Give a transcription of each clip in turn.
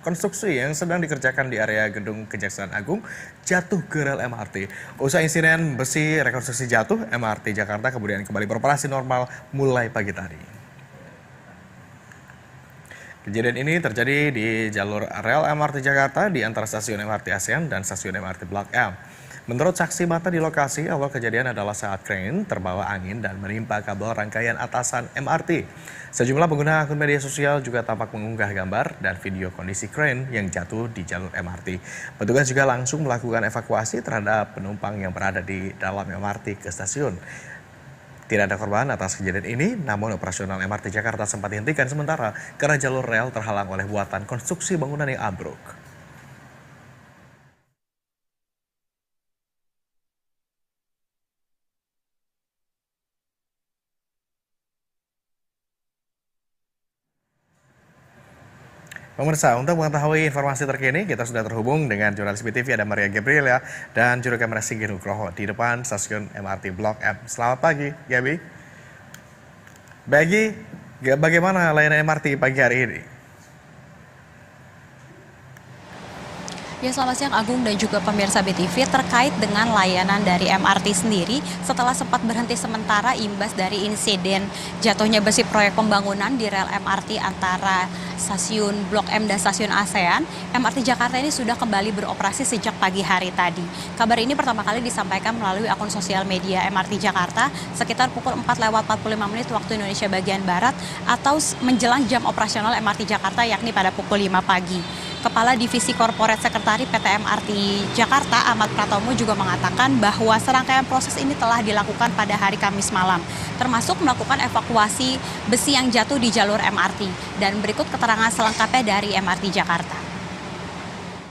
konstruksi yang sedang dikerjakan di area Gedung Kejaksaan Agung jatuh ke rel MRT. Usai insiden besi rekonstruksi jatuh, MRT Jakarta kemudian kembali beroperasi normal mulai pagi tadi. Kejadian ini terjadi di jalur rel MRT Jakarta di antara stasiun MRT ASEAN dan stasiun MRT Blok M. Menurut saksi mata di lokasi, awal kejadian adalah saat krain terbawa angin dan menimpa kabel rangkaian atasan MRT. Sejumlah pengguna akun media sosial juga tampak mengunggah gambar dan video kondisi krain yang jatuh di jalur MRT. Petugas juga langsung melakukan evakuasi terhadap penumpang yang berada di dalam MRT ke stasiun. Tidak ada korban atas kejadian ini, namun operasional MRT Jakarta sempat dihentikan sementara karena jalur rel terhalang oleh buatan konstruksi bangunan yang ambruk. Pemirsa, untuk mengetahui informasi terkini, kita sudah terhubung dengan jurnalis BTV ada Maria Gabriela dan juru kamera Singgih Nugroho di depan stasiun MRT Blok M. Selamat pagi, Gabi. Bagaimana layanan MRT pagi hari ini? Ya, selamat siang Agung dan juga pemirsa BTV terkait dengan layanan dari MRT sendiri setelah sempat berhenti sementara imbas dari insiden jatuhnya besi proyek pembangunan di rel MRT antara stasiun Blok M dan stasiun ASEAN, MRT Jakarta ini sudah kembali beroperasi sejak pagi hari tadi. Kabar ini pertama kali disampaikan melalui akun sosial media MRT Jakarta sekitar pukul 4:45 waktu Indonesia bagian Barat atau menjelang jam operasional MRT Jakarta yakni pada pukul 5 pagi. Kepala Divisi Korporat Sekretari PT MRT Jakarta, Ahmad Pratomo juga mengatakan bahwa serangkaian proses ini telah dilakukan pada hari Kamis malam, termasuk melakukan evakuasi besi yang jatuh di jalur MRT. Dan berikut keterangan selengkapnya dari MRT Jakarta.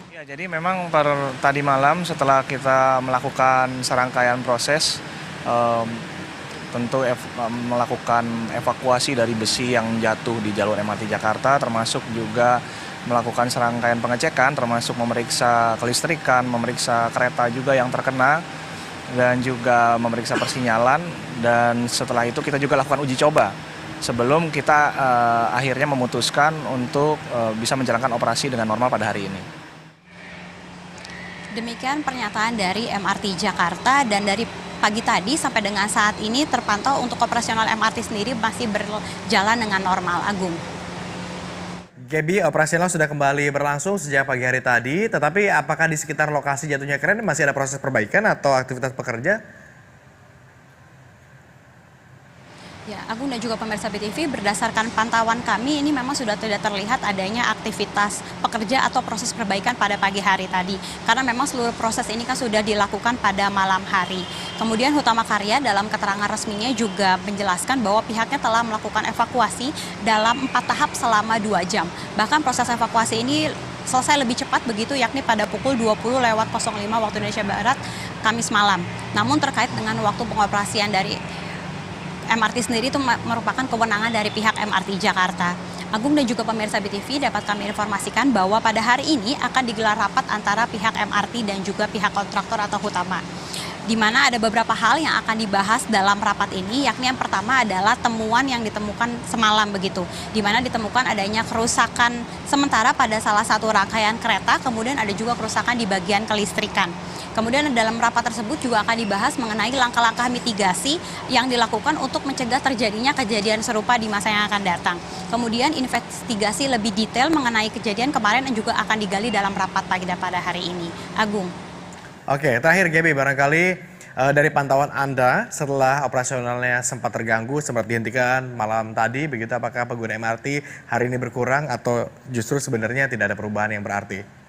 Ya, jadi memang tadi malam setelah kita melakukan serangkaian proses, tentu melakukan evakuasi dari besi yang jatuh di jalur MRT Jakarta, termasuk juga melakukan serangkaian pengecekan, termasuk memeriksa kelistrikan, memeriksa kereta juga yang terkena, dan juga memeriksa persinyalan. Dan setelah itu kita juga lakukan uji coba sebelum kita akhirnya memutuskan untuk bisa menjalankan operasi dengan normal pada hari ini. Demikian pernyataan dari MRT Jakarta, dan dari pagi tadi sampai dengan saat ini terpantau untuk operasional MRT sendiri masih berjalan dengan normal, Agung. Gabi, operasional sudah kembali berlangsung sejak pagi hari tadi, tetapi apakah di sekitar lokasi jatuhnya kren masih ada proses perbaikan atau aktivitas pekerja? Ya, Agung dan juga pemirsa BTV, berdasarkan pantauan kami ini memang sudah tidak terlihat adanya aktivitas pekerja atau proses perbaikan pada pagi hari tadi. Karena memang seluruh proses ini kan sudah dilakukan pada malam hari. Kemudian Hutama Karya dalam keterangan resminya juga menjelaskan bahwa pihaknya telah melakukan evakuasi dalam 4 tahap selama 2 jam. Bahkan proses evakuasi ini selesai lebih cepat begitu, yakni pada pukul 20:05 waktu Indonesia Barat Kamis malam. Namun terkait dengan waktu pengoperasian dari MRT sendiri itu merupakan kewenangan dari pihak MRT Jakarta. Agung dan juga pemirsa BTV, dapat kami informasikan bahwa pada hari ini akan digelar rapat antara pihak MRT dan juga pihak kontraktor atau Hutama, di mana ada beberapa hal yang akan dibahas dalam rapat ini, yakni yang pertama adalah temuan yang ditemukan semalam begitu, di mana ditemukan adanya kerusakan sementara pada salah satu rangkaian kereta, kemudian ada juga kerusakan di bagian kelistrikan. Kemudian dalam rapat tersebut juga akan dibahas mengenai langkah-langkah mitigasi yang dilakukan untuk mencegah terjadinya kejadian serupa di masa yang akan datang. Kemudian investigasi lebih detail mengenai kejadian kemarin yang juga akan digali dalam rapat pada hari ini. Agung. Oke, terakhir Gaby, barangkali dari pantauan Anda setelah operasionalnya sempat terganggu, sempat dihentikan malam tadi, begitu apakah pengguna MRT hari ini berkurang atau justru sebenarnya tidak ada perubahan yang berarti?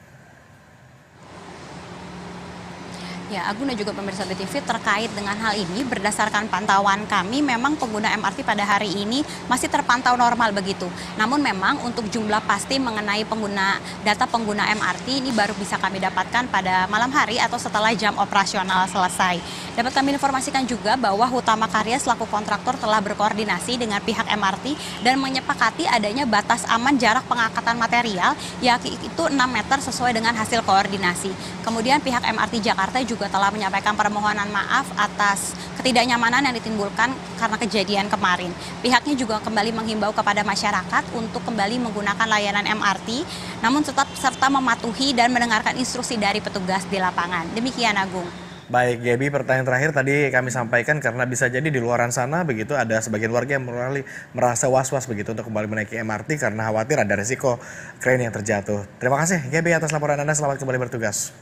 Ya, Agung dan juga pemirsa BTV, terkait dengan hal ini berdasarkan pantauan kami memang pengguna MRT pada hari ini masih terpantau normal begitu. Namun memang untuk jumlah pasti mengenai data pengguna MRT ini baru bisa kami dapatkan pada malam hari atau setelah jam operasional selesai. Dapat kami informasikan juga bahwa Hutama Karya selaku kontraktor telah berkoordinasi dengan pihak MRT dan menyepakati adanya batas aman jarak pengangkatan material yaitu 6 meter sesuai dengan hasil koordinasi. Kemudian pihak MRT Jakarta juga juga telah menyampaikan permohonan maaf atas ketidaknyamanan yang ditimbulkan karena kejadian kemarin. Pihaknya juga kembali menghimbau kepada masyarakat untuk kembali menggunakan layanan MRT, namun tetap serta mematuhi dan mendengarkan instruksi dari petugas di lapangan. Demikian Agung. Baik, Gaby, pertanyaan terakhir tadi kami sampaikan karena bisa jadi di luaran sana begitu ada sebagian warga yang merasa was-was begitu untuk kembali menaiki MRT karena khawatir ada resiko krain yang terjatuh. Terima kasih Gaby atas laporan Anda, selamat kembali bertugas.